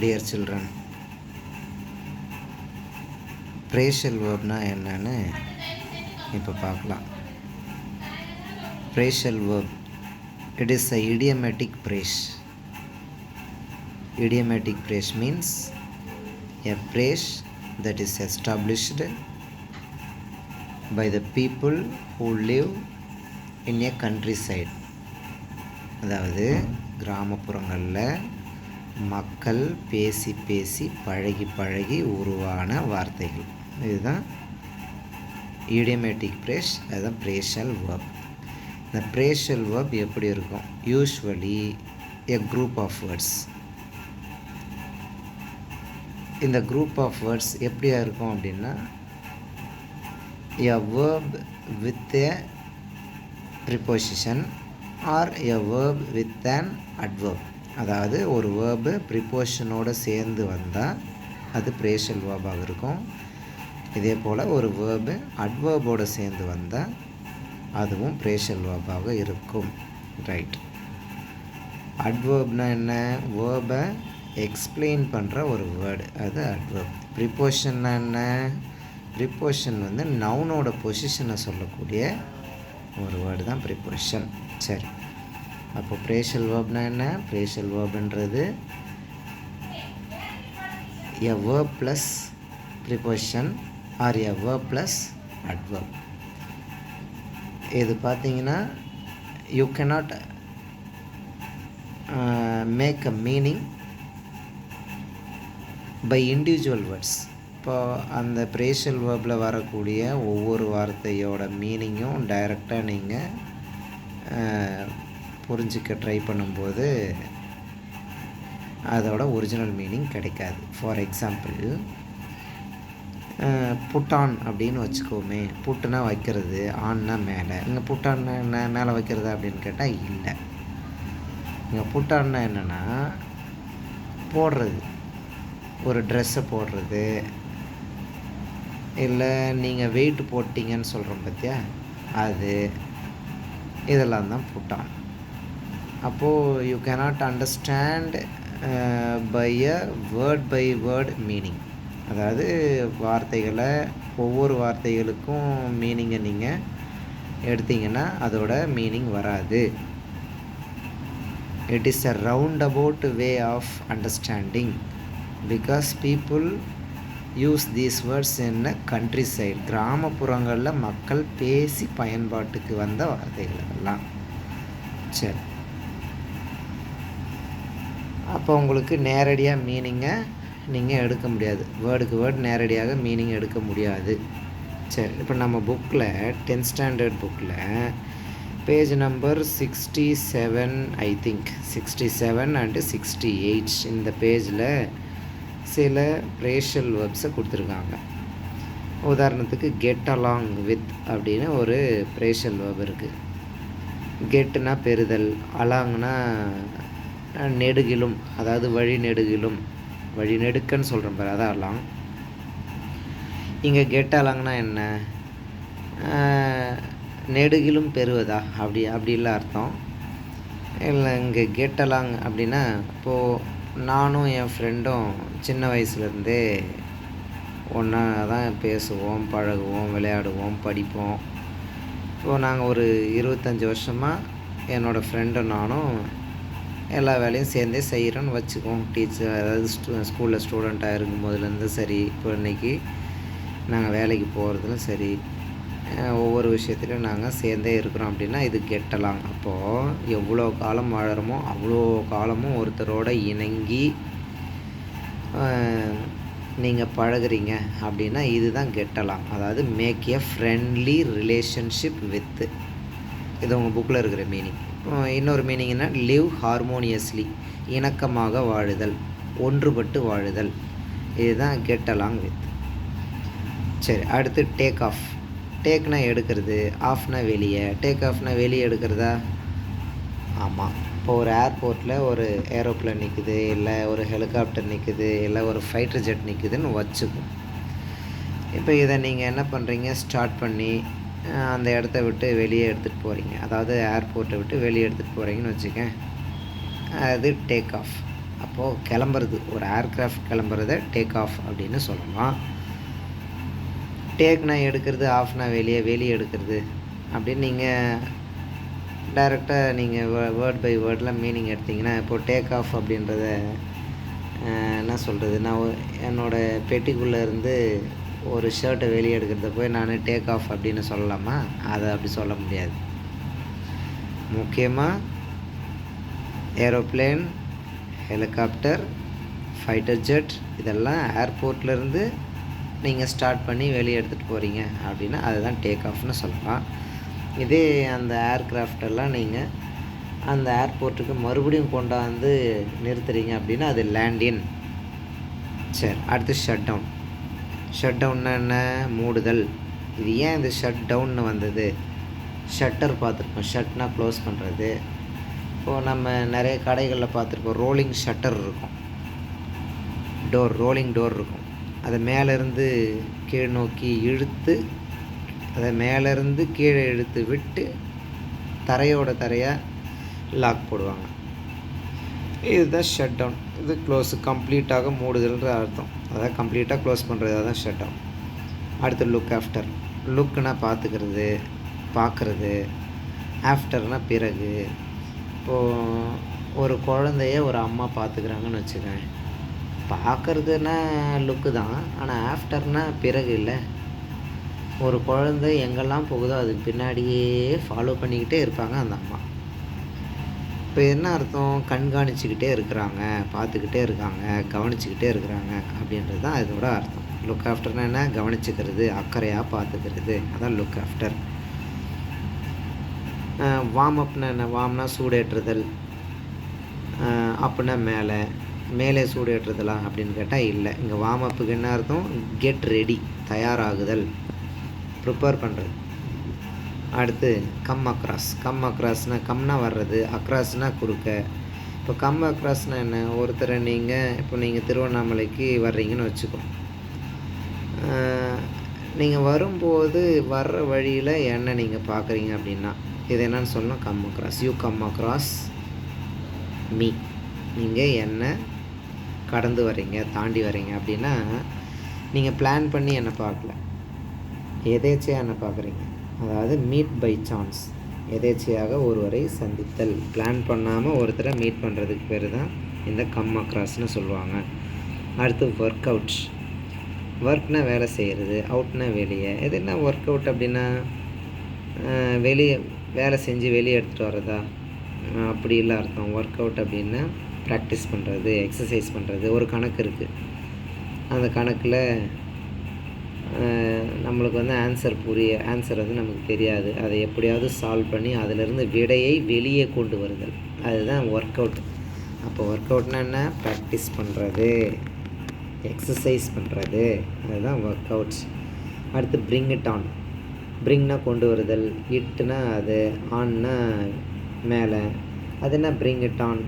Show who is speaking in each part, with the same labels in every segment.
Speaker 1: Dear children, praisal verbனா என்னன்னு இப்போ பார்க்கலாம். Praisal verb, it is a idiomatic praise. Idiomatic praise means a praise that is established by the people who live in a countryside. அதாவது கிராமப்புறங்களில் மக்கள் பேசி பேசி பழகி உருவான வார்த்தைகள். இதுதான் idiomatic praise, அதுதான் praisal verb. இந்த praisal verb எப்படி இருக்கும்? Usually a group of words. இந்த group of words எப்படியா இருக்கும் அப்படின்னா, a verb with a preposition or a verb with an adverb. அதாவது ஒரு வேர்பு ப்ரிப்போஷனோடு சேர்ந்து வந்தால் அது praisal வேர்பாக இருக்கும். இதே போல் ஒரு வேர்பு அட்வேர்போடு சேர்ந்து வந்தால் அதுவும் praisal வேர்பாக இருக்கும். ரைட். அட்வேர்ப்னா என்ன? வேர்பை எக்ஸ்பிளைன் பண்ணுற ஒரு வேர்டு, அது அட்வேர்ப். ப்ரிப்போஷன்னா என்ன? ப்ரிப்போஷன் நவுனோட பொசிஷனை சொல்லக்கூடிய ஒரு வேர்டு தான் ப்ரிப்போஷன். சரி, அப்போ praisal verbனா என்ன? praisal verbன்றது a verb plus preposition or a verb plus adverb. இது பார்த்தீங்கன்னா you cannot make a meaning by individual words. இப்போ அந்த praisal verbல வரக்கூடிய ஒவ்வொரு வார்த்தையோட மீனிங்கும் டைரெக்டாக நீங்கள் புரிஞ்சிக்க ட்ரை பண்ணும்போது அதோட ஒரிஜினல் மீனிங் கிடைக்காது. ஃபார் எக்ஸாம்பிள், புட்டான் அப்படின்னு வச்சுக்கோமே. புட்டுனா வைக்கிறது, ஆன்னா மேலே. இங்கே புட்டான்னா என்ன? மேலே வைக்கிறது அப்படின்னு கேட்டால் இல்லை. இங்கே புட்டான்னா என்னென்னா போடுறது, ஒரு ட்ரெஸ்ஸை போடுறது, இல்லை நீங்கள் வெயிட் போட்டிங்கன்னு சொல்கிறோம் பார்த்தியா, அது இதெல்லாம் தான் புட்டான். அப்போது you cannot understand by a word meaning. அதாவது வார்த்தைகளை, ஒவ்வொரு வார்த்தைகளுக்கும் மீனிங்கை நீங்கள் எடுத்தீங்கன்னா அதோட மீனிங் வராது. It is a roundabout way of understanding because people use these words in a countryside. கிராமப்புறங்களில் மக்கள் பேசி பயன்பாட்டுக்கு வந்த வார்த்தைகள் அதெல்லாம். சரி, அப்போ உங்களுக்கு நேரடியாக மீனிங்கை நீங்கள் எடுக்க முடியாது. வேர்டுக்கு வேர்டு நேரடியாக மீனிங் எடுக்க முடியாது. சரி, இப்போ நம்ம புக்கில் 10th ஸ்டாண்டர்ட் புக்கில் page number 67, I think 67 and 68 இந்த பேஜில் சில praisal verbsை கொடுத்துருக்காங்க. உதாரணத்துக்கு கெட் அலாங் வித் அப்படின்னு ஒரு praisal verb இருக்குது. கெட்டுனா பெறுதல், அலாங்னா நெடுகிலும், அதாவது வழி நெடுகிலும், வழி நெடுக்கன்னு சொல்கிறோம் பாரு, அதான் அலாங். இங்கே கெட் அலாங்னா என்ன? நெடுகிலும் பெறுவதா? அப்படி இல்லை அர்த்தம். இல்லை, இங்கே கெட் அலாங் அப்படின்னா, இப்போது நானும் என் ஃப்ரெண்டும் சின்ன வயசுலேருந்தே ஒன்றா தான் பேசுவோம், பழகுவோம், விளையாடுவோம், படிப்போம். இப்போது நாங்கள் ஒரு 25 வருஷமாக என்னோடய ஃப்ரெண்டும் நானும் எல்லா வேலையும் சேர்ந்தே செய்கிறோன்னு வச்சுக்குவோம். டீச்சர், அதாவது ஸ்கூலில் ஸ்டூடெண்ட்டாக இருக்கும் போதுலேருந்து சரி, இப்போ இன்றைக்கி நாங்கள் வேலைக்கு போகிறதுலும் சரி, ஒவ்வொரு விஷயத்துலையும் நாங்கள் சேர்ந்தே இருக்கிறோம் அப்படின்னா இது கெட்டலாம். அப்போது எவ்வளோ காலம் வாழறோமோ அவ்வளோ காலமும் ஒருத்தரோட இணங்கி நீங்கள் பழகுறீங்க அப்படின்னா இதுதான் கெட்டலாம். அதாவது make a friendly relationship with. இது உங்கள் புக்கில் இருக்கிற மீனிங். இன்னொரு மீனிங்னா லிவ் ஹார்மோனியஸ்லி, இணக்கமாக வாழுதல், ஒன்றுபட்டு வாழுதல். இதுதான் கெட் அலாங் வித். சரி, அடுத்து டேக் ஆஃப். டேக்னா எடுக்கிறது, ஆஃப்னா வெளியே. டேக் ஆஃப்னா வெளியே எடுக்கிறதா? ஆமாம். இப்போ ஒரு ஏர்போர்ட்டில் ஒரு ஏரோப்ளேன் நிற்குது, இல்லை ஒரு ஹெலிகாப்டர் நிற்குது, இல்லை ஒரு ஃபைட்டர் ஜெட் நிற்குதுன்னு வச்சுக்கும். இப்போ இதை நீங்கள் என்ன பண்ணுறீங்க? ஸ்டார்ட் பண்ணி அந்த இடத்த விட்டு வெளியே எடுத்துகிட்டு போகிறீங்க, அதாவது ஏர்போர்ட்டை விட்டு வெளியே எடுத்துகிட்டு போகிறீங்கன்னு வச்சுக்கேன், அது டேக் ஆஃப். அப்போது கிளம்புறது, ஒரு ஏர்க்ராஃப்ட் கிளம்புறத டேக் ஆஃப் அப்படின்னு சொல்லலாம். டேக்னா எடுக்கிறது, ஆஃப்னா வெளியே எடுக்கிறது அப்படின்னு நீங்கள் டைரெக்டாக நீங்கள் வேர்ட் பை வேர்டில் மீனிங் எடுத்திங்கன்னா, இப்போது டேக் ஆஃப் அப்படின்றத என்ன சொல்கிறது, நான் என்னோடய பெட்டிக்குள்ளே இருந்து ஒரு ஷர்ட்டை வெளியே எடுக்கிறத போய் நான் டேக் ஆஃப் அப்படின்னு சொல்லலாமா? அதை அப்படி சொல்ல முடியாது. முக்கியமாக ஏரோப்ளேன், ஹெலிகாப்டர், ஃபைட்டர் ஜெட் இதெல்லாம் ஏர்போர்ட்லேருந்து நீங்கள் ஸ்டார்ட் பண்ணி வெளியே எடுத்துகிட்டு போகிறீங்க அப்படின்னா அதுதான் டேக் ஆஃப்னு சொல்லலாம். இதே அந்த ஏர்க்ராஃப்டெல்லாம் நீங்கள் அந்த ஏர்போர்ட்டுக்கு மறுபடியும் கொண்டாந்து நிறுத்துறீங்க அப்படின்னா அது லேண்டின். சரி, அடுத்து ஷட் டவுன். ஷட் டவுன்னா என்ன? மூடுதல். இது ஏன் இந்த ஷட் டவுன்னு வந்தது? ஷட்டர் பார்த்துருப்போம், ஷட்னா க்ளோஸ் பண்ணுறது. இப்போது நம்ம நிறைய கடைகளில் பார்த்துருப்போம், ரோலிங் ஷட்டர் இருக்கும், ரோலிங் டோர் இருக்கும். அதை மேலேருந்து கீழ் நோக்கி இழுத்து, அதை மேலேருந்து கீழே இழுத்து விட்டு தரையோட தரையாக லாக் போடுவாங்க. இதுதான் ஷட் டவுன். இது க்ளோஸு, கம்ப்ளீட்டாக மூடுதல்ன்ற அர்த்தம். அதாவது கம்ப்ளீட்டாக க்ளோஸ் பண்ணுறது தான் ஷட் டவுன். அடுத்து லுக் ஆஃப்டர். லுக்குனா பார்த்துக்கிறது, பார்க்குறது. ஆஃப்டர்னால் பிறகு. இப்போது ஒரு குழந்தைய ஒரு அம்மா பார்த்துக்கிறாங்கன்னு வச்சுக்கேன், பார்க்குறதுனா லுக்கு தான், ஆனால் ஆஃப்டர்னால் பிறகு இல்லை. ஒரு குழந்தை எங்கெல்லாம் போகுதோ அதுக்கு பின்னாடியே ஃபாலோ பண்ணிக்கிட்டே இருப்பாங்க அந்த அம்மா. இப்போ என்ன அர்த்தம்? கண்காணிச்சிக்கிட்டே இருக்கிறாங்க, பார்த்துக்கிட்டே இருக்காங்க, கவனிச்சிக்கிட்டே இருக்கிறாங்க அப்படின்றது தான் இதோட அர்த்தம். லுக் ஆஃப்டர்னா என்ன? கவனிச்சிக்கிறது, அக்கறையாக பார்த்துக்கிறது, அதான் லுக் ஆஃப்டர். வார்ம் அப்னா என்ன? வார்ம்னா சூடேற்றுதல். அப்படின்னா மேலே சூடேற்றுதலா அப்படின்னு கேட்டால் இல்லை. இங்கே வார்ம் அப்புக்கு என்ன அர்த்தம்? கெட் ரெடி, தயாராகுதல், ப்ரிப்பேர் பண்ணுறது. அடுத்து கம் அக்ராஸ். கம் அக்ராஸ்னால் கம்னா வர்றது, அக்ராஸ்னால் குறுக்க. இப்போ கம் அக்ராஸ்னால் என்ன? ஒருத்தரை நீங்கள் திருவண்ணாமலைக்கு வர்றீங்கன்னு வச்சுக்கோ. நீங்கள் வரும்போது வர்ற வழியில் என்ன நீங்கள் பார்க்குறீங்க அப்படின்னா இது என்னன்னு சொல்லணும்? Come across. You come across me. நீங்கள் என்ன கடந்து வர்றீங்க, தாண்டி வர்றீங்க அப்படின்னா நீங்கள் பிளான் பண்ணி என்னை பார்க்கல, எதேச்சையாக என்னை பார்க்குறீங்க. அதாவது மீட் பை சான்ஸ், எதேச்சையாக ஒருவரை சந்தித்தல். பிளான் பண்ணாமல் ஒருத்தரை மீட் பண்ணுறதுக்கு பேர் தான் இந்த கம் அக்ராஸ்னு சொல்லுவாங்க. அடுத்து ஒர்க் அவுட். ஒர்க்னா வேலை செய்கிறது, அவுட்னா வெளியே. இது என்ன ஒர்க் அவுட் அப்படின்னா வெளியே வேலை செஞ்சு வெளியே எடுத்துகிட்டு வர்றதா? அப்படி இல்லை அர்த்தம். ஒர்க் அவுட் அப்படின்னா ப்ராக்டிஸ் பண்ணுறது, எக்ஸசைஸ் பண்ணுறது. ஒரு கணக்கு இருக்குது, அந்த கணக்கில் நம்மளுக்கு வந்து ஆன்சர் வந்து நமக்கு தெரியாது, அதை எப்படியாவது சால்வ் பண்ணி அதிலிருந்து விடையை வெளியே கொண்டு வருதல், அதுதான் ஒர்க் அவுட். அப்போ ஒர்க் அவுட்னா என்ன? ப்ராக்டிஸ் பண்ணுறது, எக்ஸசைஸ் பண்ணுறது, அதுதான் ஒர்க் அவுட்ஸ். அடுத்து பிரிங் இட் ஆன். பிரிங்னா கொண்டு வருதல், இட்டுனா அது, ஆன்னா மேலே. அது என்ன? Bring it on.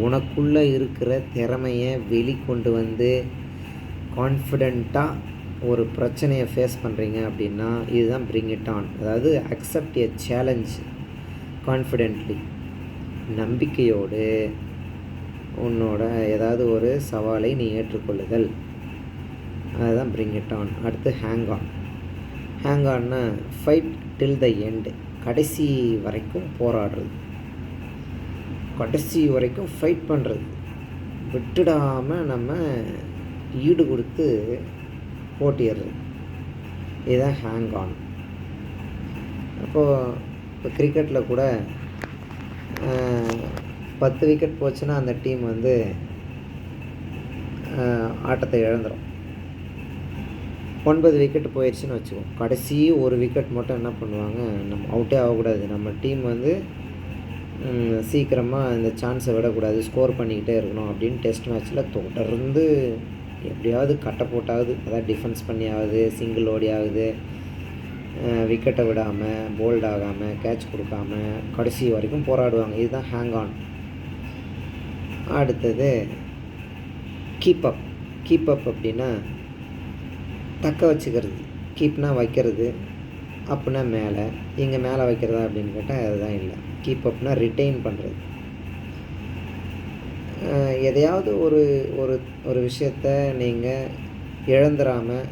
Speaker 1: உனக்குள்ளே இருக்கிற திறமையை வெளிக்கொண்டு வந்து கான்ஃபிடெண்ட்டாக ஒரு பிரச்சனையை ஃபேஸ் பண்ணுறீங்க அப்படின்னா இதுதான் பிரிங் இட் ஆன். அதாவது அக்செப்ட் எ சேலஞ்ச் கான்ஃபிடென்ட்லி. நம்பிக்கையோடு உன்னோட ஏதாவது ஒரு சவாலை நீ ஏற்றுக்கொள்ளுதல், அதுதான் பிரிங் இட் ஆன். அடுத்து ஹேங் ஆன். ஹேங் ஆன்னா ஃபைட் டில் த எண்டு. கடைசி வரைக்கும் போராடுறது, கடைசி வரைக்கும் ஃபைட் பண்ணுறது, விட்டுடாமல் நம்ம ஈடு கொடுத்து போட்டிடுறது, இதுதான் ஹேங் ஆன். இப்போ கிரிக்கெட்டில் கூட 10 விக்கெட் போச்சுன்னா அந்த டீம் வந்து ஆட்டத்தை இழந்துடும். 9 விக்கெட் போயிடுச்சுன்னு வச்சுக்கோம், கடைசி ஒரு விக்கெட் மட்டும் என்ன பண்ணுவாங்க, நம்ம அவுட்டே ஆகக்கூடாது, நம்ம டீம் வந்து சீக்கிரமாக இந்த சான்ஸை விடக்கூடாது, ஸ்கோர் பண்ணிக்கிட்டே இருக்கணும் அப்படின்னு டெஸ்ட் மேட்ச்சில் தொடர்ந்து எப்படியாவது கட்டை போட்டாவது, அதாவது டிஃபென்ஸ் பண்ணியாவது, சிங்கிள் ஓடியாவது, விக்கெட்டை விடாமல், போல்ட் ஆகாமல், கேட்ச் கொடுக்காம கடைசி வரைக்கும் போராடுவாங்க. இதுதான் ஹேங் ஆன். அடுத்தது கீப் அப். கீப் அப் அப்படின்னா தக்க வச்சுக்கிறது. கீப்னா வைக்கிறது, அப்புடின்னா மேலே. இங்கே மேலே வைக்கிறதா அப்படின்னு கேட்டால் அதுதான் இல்லை. கீப் அப்னா ரிட்டைன் பண்ணுறது. எதையாவது ஒரு ஒரு ஒரு விஷயத்த நீங்கள் இழந்துடாமல்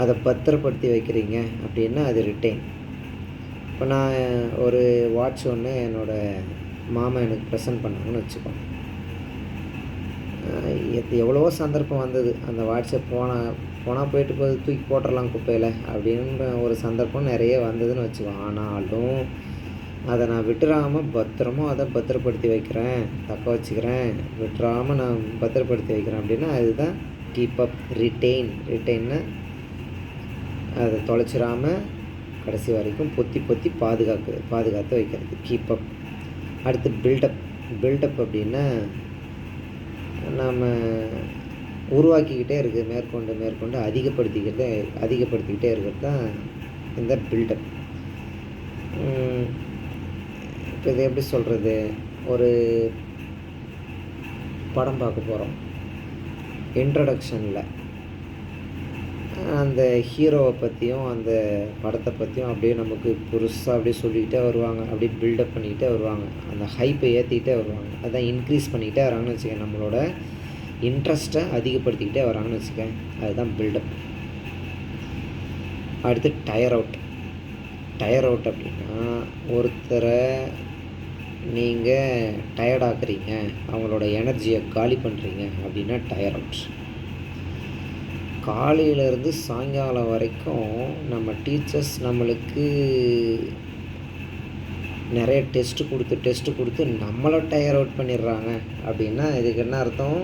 Speaker 1: அதை பத்திரப்படுத்தி வைக்கிறீங்க அப்படின்னா அது ரிட்டைன். இப்போ நான் ஒரு வாட்ச் ஒன்று என்னோடய மாமா எனக்கு ப்ரெசென்ட் பண்ணாங்கன்னு வச்சுக்கோங்க. எவ்வளவோ சந்தர்ப்பம் வந்தது அந்த வாட்சை போனால் போயிட்டு போய் தூக்கி போட்டுடலாம் குப்பையில் அப்படின்ற ஒரு சந்தர்ப்பம் நிறைய வந்ததுன்னு வச்சுக்கோங்க. ஆனாலும் அதை நான் விட்டுறாமல் அதை பத்திரப்படுத்தி வைக்கிறேன், தக்க வச்சுக்கிறேன், விட்டுறாமல் நான் பத்திரப்படுத்தி வைக்கிறேன் அப்படின்னா அதுதான் கீப் அப். ரிட்டைன்னு அதை தொலைச்சிடாமல் கடைசி வரைக்கும் பொத்தி பாதுகாத்து வைக்கிறது கீப் அப். அடுத்து பில்டப் அப்படின்னா நம்ம உருவாக்கிக்கிட்டே இருக்குது, மேற்கொண்டு அதிகப்படுத்திக்கிட்டே இருக்கிறது தான் இந்த பில்டப். இப்போ இது எப்படி சொல்கிறது, ஒரு படம் பார்க்க போகிறோம். இன்ட்ரடக்ஷனில் அந்த ஹீரோவை பற்றியும் அந்த படத்தை பற்றியும் அப்படியே நமக்கு புதுசாக அப்படியே சொல்லிக்கிட்டே வருவாங்க, அப்படியே பில்டப் பண்ணிக்கிட்டே வருவாங்க, அந்த ஹைப்பை ஏற்றிக்கிட்டே வருவாங்க. அதான் இன்க்ரீஸ் பண்ணிக்கிட்டே வராங்கன்னு வச்சுக்கேன், நம்மளோட இன்ட்ரெஸ்ட்டை அதிகப்படுத்திக்கிட்டே வராங்கன்னு வச்சுக்கேன், அதுதான் பில்டப். அடுத்து டயர் அவுட் அப்படின்னா ஒருத்தரை நீங்கள் டயர்டாக்குறீங்க, அவங்களோட எனர்ஜியை காலி பண்ணுறீங்க அப்படின்னா டயர் அவுட். காலையிலேருந்து சாயங்காலம் வரைக்கும் நம்ம டீச்சர்ஸ் நம்மளுக்கு நிறைய டெஸ்ட்டு கொடுத்து நம்மளை டயர் அவுட் பண்ணிடுறாங்க அப்படின்னா இதுக்கு என்ன அர்த்தம்,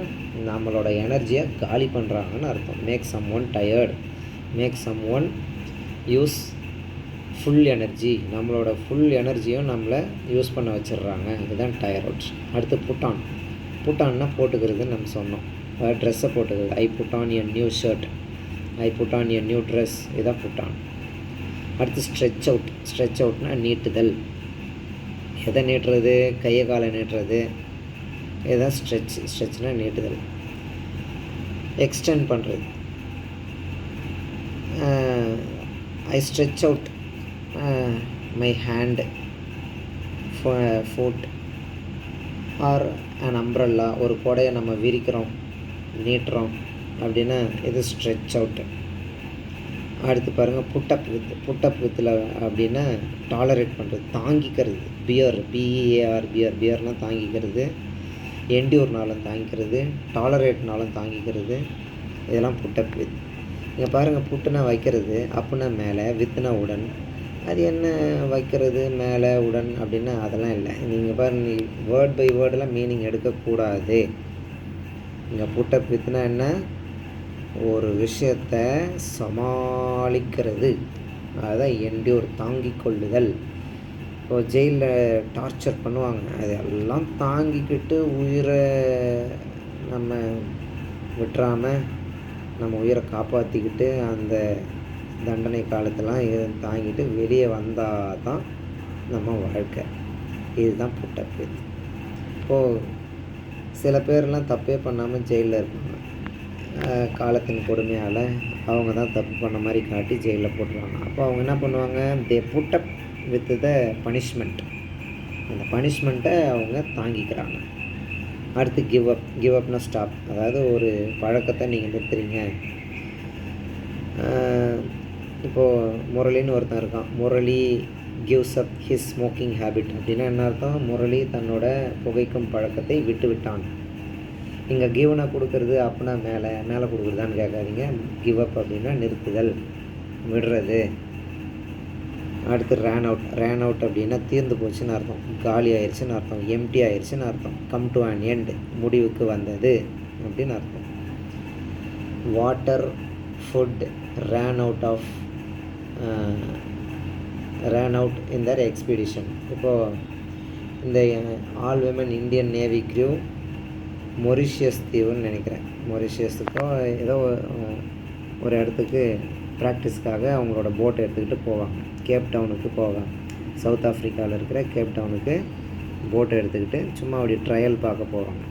Speaker 1: நம்மளோட எனர்ஜியை காலி பண்ணுறாங்கன்னு அர்த்தம். Make someone tired, make someone use full energy, நம்மளோட ஃபுல் எனர்ஜியும் நம்மளை யூஸ் பண்ண வச்சிடுறாங்க, இதுதான் டயர் அவுட். அடுத்து புட்டான்னா போட்டுக்கிறதுன்னு நம்ம சொன்னோம், ட்ரெஸ்ஸை போட்டுக்கிறது. I put on a new shirt, I put on a new dress, இதான் புட் ஆன். அடுத்து ஸ்ட்ரெச் அவுட்னா நீட்டுதல். எதை நீட்டுறது, கையை காலை நீட்டுறது, இதுதான் ஸ்ட்ரெச்னா நீட்டுதல். எக்ஸ்டெண்ட் பண்ணுறது, I stretch out my hand, foot or an umbrella, ஒரு கொடையை நம்ம விரிக்கிறோம், நீட்டுறோம் அப்படின்னா இது ஸ்ட்ரெச் அவுட்டு. அடுத்து பாருங்கள் புட்டப் வித்தில் அப்படின்னா டாலரேட் பண்ணுறது, தாங்கிக்கிறது. பியர்னால் தாங்கிக்கிறது, என்டியூர்னாலும் தாங்கிக்கிறது, டாலரேட்னாலும் தாங்கிக்கிறது, இதெல்லாம் புட்டப் வித். இங்கே பாருங்கள், புட்டுனா வைக்கிறது, அப்புன்னா மேலே, வித்துனா உடன். அது என்ன வைக்கிறது மேலே உடன் அப்படின்னா அதெல்லாம் இல்லை. நீங்கள் பாருங்கள், வேர்ட் பை வேர்டெல்லாம் மீனிங் எடுக்கக்கூடாது. இங்கே புட்டப் வித்துனா என்ன, ஒரு விஷயத்தை சமாளிக்கிறது, அதுதான் என்டியூர், தாங்கிக் கொள்ளுதல். இப்போ ஜெயிலில் டார்ச்சர் பண்ணுவாங்க, அதெல்லாம் தாங்கிக்கிட்டு உயிரை நம்ம விட்டுறாமல் நம்ம உயிரை காப்பாற்றிக்கிட்டு அந்த தண்டனை காலத்தெல்லாம் தாங்கிட்டு வெளியே வந்தால் தான் நம்ம வாழ்க்கை. இதுதான் புட்டப் வித். இப்போது சில பேர்லாம் தப்பே பண்ணாமல் ஜெயிலில் இருப்பாங்க, காலத்தின் கொடுமையால் அவங்க தான் தப்பு பண்ண மாதிரி காட்டி ஜெயிலில் போட்டுருவாங்க. அப்போ அவங்க என்ன பண்ணுவாங்க, தே புட்டப் வித் த பனிஷ்மெண்ட், அந்த பனிஷ்மெண்ட்டை அவங்க தாங்கிக்கிறாங்க. அடுத்து கிவ் அப்னா ஸ்டாப், அதாவது ஒரு பழக்கத்தை நீங்கள் நிறுத்துறீங்க. இப்போது முரளின்னு ஒருத்தன் இருக்கான், Murali gives up his smoking habit அப்படின்னா என்ன அர்த்தம், முரளி தன்னோட புகைக்கும் பழக்கத்தை விட்டான். இங்கே கிவ்னா கொடுக்குறது, அப்படின்னா மேலே கொடுக்குறதான்னு கேட்காதீங்க. கிவ் அப் அப்படின்னா நிறுத்துதல், விடுறது. அடுத்து ரேன் அவுட் அப்படின்னா தீர்ந்து போச்சுன்னு அர்த்தம், காலி ஆயிடுச்சுன்னு அர்த்தம், எம்டி ஆயிடுச்சுன்னு அர்த்தம். கம் டு அன் எண்ட், முடிவுக்கு வந்தது அப்படின்னு அர்த்தம். Water, food, ran out in their expedition. இப்போது இந்த all women Indian Navy crew Mauritius தீவுன்னு நினைக்கிறேன், மொரிஷியஸுக்கோ ஏதோ ஒரு இடத்துக்கு ப்ராக்டிஸ்க்காக அவங்களோட போட்டை எடுத்துக்கிட்டு போவாங்க, கேப் டவுனுக்கு போவாங்க. சவுத் ஆஃப்ரிக்காவில் இருக்கிற கேப் டவுனுக்கு போட்டை எடுத்துக்கிட்டு சும்மா அப்படி ட்ரையல் பார்க்க போவாங்க.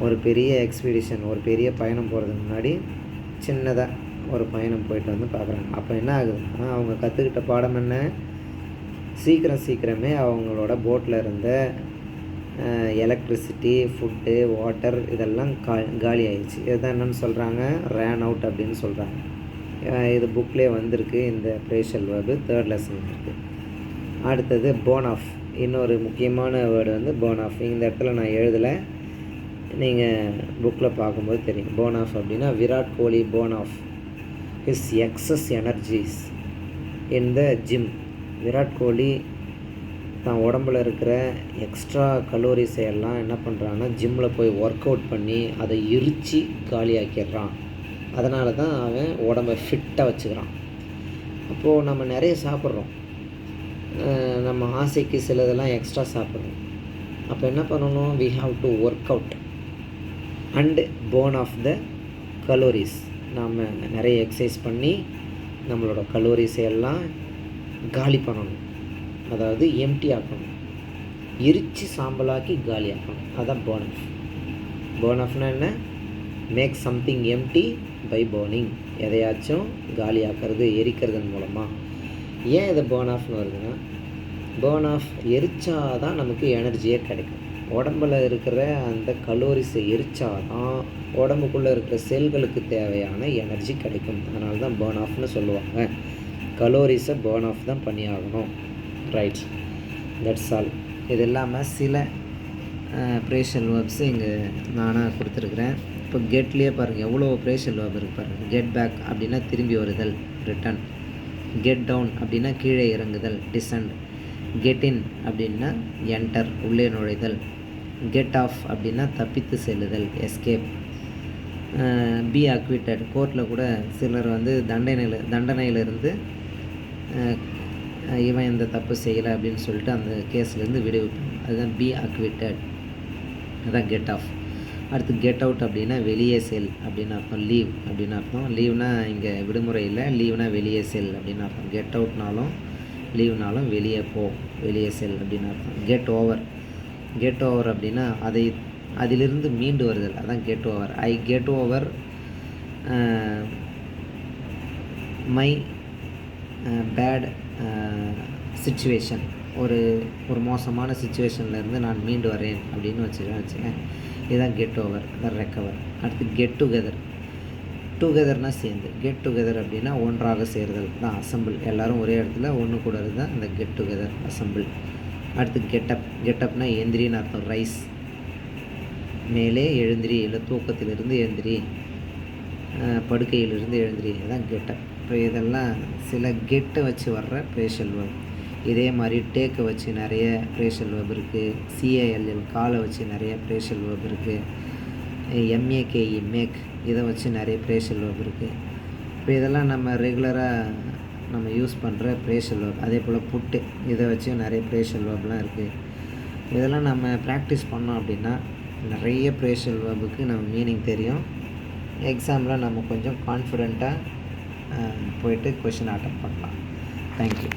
Speaker 1: ஒரு பெரிய எக்ஸ்பீடிஷன், ஒரு பெரிய பயணம் போகிறதுக்கு முன்னாடி சின்னதாக ஒரு பயணம் போயிட்டு வந்து பார்க்குறாங்க. அப்போ என்ன ஆகுதுன்னா, அவங்க கற்றுக்கிட்ட பாடம் என்ன, சீக்கிரமே அவங்களோட போட்டில் இருந்த எலக்ட்ரிசிட்டி, ஃபுட்டு, வாட்டர் இதெல்லாம் காலி ஆயிடுச்சு. இதுதான் என்னென்னு சொல்கிறாங்க, ரேன் அவுட் அப்படின்னு சொல்கிறாங்க. இது புக்லேயே வந்திருக்கு. இந்த ப்ரேஷல் வேர்பு 3rd லெசன் இருக்குது. அடுத்தது போர்ன் ஆஃப். இன்னொரு முக்கியமான வேர்டு வந்து போர்ன் ஆஃப். இந்த இடத்துல நான் எழுதலை, நீங்கள் புக்கில் பார்க்கும்போது தெரியும். போர்ன் ஆஃப் அப்படின்னா Virat Kohli burn off his excess energies in the gym. Virat Kohli தான் உடம்பில் இருக்கிற எக்ஸ்ட்ரா கலோரிஸை எல்லாம் என்ன பண்ணுறான்னா ஜிம்மில் போய் ஒர்க் அவுட் பண்ணி அதை எரித்து காலியாக்கிடுறான். அதனால தான் அவன் உடம்பை ஃபிட்டாக வச்சுக்கிறான். அப்போது நம்ம நிறைய சாப்பிட்றோம், நம்ம ஆசைக்கு சிலதெல்லாம் எக்ஸ்ட்ரா சாப்பிட்றோம். அப்போ என்ன பண்ணணும், we have to work out and burn off the calories. நாம் நிறைய எக்ஸசைஸ் பண்ணி நம்மளோட கலோரிஸை எல்லாம் காலி பண்ணணும், அதாவது எம்டி ஆக்கணும், எரித்து சாம்பலாக்கி காலி ஆக்கணும். அதுதான் போர்ன் ஆஃப். போர்ன் ஆஃப்னா என்ன, make something empty by burning. எதையாச்சும் காலி ஆக்கிறது, எரிக்கிறதன் மூலமாக. ஏன் இதை போர்ன் ஆஃப்னு வருதுன்னா, போர்ன் ஆஃப் எரிச்சா தான் நமக்கு எனர்ஜியே கிடைக்கும். உடம்பில் இருக்கிற அந்த கலோரிஸை எரிச்சா தான் உடம்புக்குள்ளே இருக்கிற செல்களுக்கு தேவையான எனர்ஜி கிடைக்கும். அதனால தான் போர்ன் ஆஃப்னு சொல்லுவாங்க. கலோரிஸை போர்ன் ஆஃப் தான் பண்ணி ஆகணும். Right, that's all. இது இல்லாமல் சில ப்ரேஷல் வேர்ப்ஸு இங்கே நானாக கொடுத்துருக்குறேன். இப்போ கெட்லேயே பாருங்கள் எவ்வளோ ப்ரேஷல் வேர்ப் இருக்குது பாருங்கள். கெட் பேக் அப்படின்னா திரும்பி வருதல், ரிட்டன். கெட் டவுன் அப்படின்னா கீழே இறங்குதல், டிசெண்ட். கெட் இன் அப்படின்னா என்டர், உள்ளே நுழைதல். கெட் ஆஃப் அப்படின்னா தப்பித்து செல்லுதல், எஸ்கேப். பி அக்விட்டட். கோர்ட்டில் கூட சிலர் வந்து தண்டனையிலிருந்து இவன் இந்த தப்பு செய்யலை அப்படின்னு சொல்லிட்டு அந்த கேஸ்லேருந்து விடுவிப்பாங்க. அதுதான் பி அக்விட்டட். அதுதான் கெட் ஆஃப். அடுத்து கெட் அவுட் அப்படின்னா வெளியே செல் அப்படின்னு அர்த்தம். லீவ் அப்படின்னு அர்த்தம். லீவ்னா இங்கே விடுமுறை இல்லை, லீவ்னா வெளியே செல் அப்படின்னு அர்த்தம். கெட் அவுட்னாலும் லீவ்னாலும் வெளியே போ, வெளியே செல் அப்படின்னு அர்த்தம். Get over. கெட் ஓவர் அப்படின்னா அதிலிருந்து மீண்டு வருதல், அதான் get over. I get over my bad situation. ஒரு மோசமான சிச்சுவேஷன்லேருந்து நான் மீண்டு வரேன் அப்படின்னு வச்சுக்கேன். இதுதான் கெட் ஓவர், அதான் ரெக்கவர். அடுத்து கெட் டுகெதர். டுகெதர்னால் சேர்ந்து. கெட் டுகெதர் அப்படின்னா ஒன்றாக சேர்தல் தான், அசம்பிள். எல்லோரும் ஒரே இடத்துல ஒன்று கூட தான் அந்த கெட் டுகெதர், அசம்பிள். அடுத்து கெட்டப். கெட்டப்னா எந்திரின்னு அர்த்தம். ரைஸ், மேலே எழுந்திரி, இல்லை தூக்கத்திலிருந்து எழுந்திரி, படுக்கையிலிருந்து எழுந்திரி, அதுதான் கெட்டப். இப்போ இதெல்லாம் சில கெட்டை வச்சு வர்ற ப்ரேஷல் வேர்ப். இதே மாதிரி டேக்கை வச்சு நிறைய ப்ரேஷல் வேர்ப் இருக்குது. சிஏஎல்எல் காலை வச்சு நிறைய ப்ரேஷல் வேர்ப் இருக்குது. எம்ஏகேஇ மேக், இதை வச்சு நிறைய ப்ரேஷல் வேர்ப் இருக்குது. இப்போ இதெல்லாம் நம்ம ரெகுலராக நம்ம யூஸ் பண்ணுற ப்ரேஷல் வேர்ப். அதே போல் புட்டு, இதை வச்சு நிறைய ப்ரேஷல் வேர்ப்லாம் இருக்குது. இதெல்லாம் நம்ம ப்ராக்டிஸ் பண்ணோம் அப்படின்னா நிறைய ப்ரேஷல் வேர்புக்கு நம்ம மீனிங் தெரியும். எக்ஸாமில் நம்ம கொஞ்சம் கான்ஃபிடெண்ட்டாக போயிட்டு கொஷின் அட்டெண்ட் பண்ணலாம். தேங்க்யூ.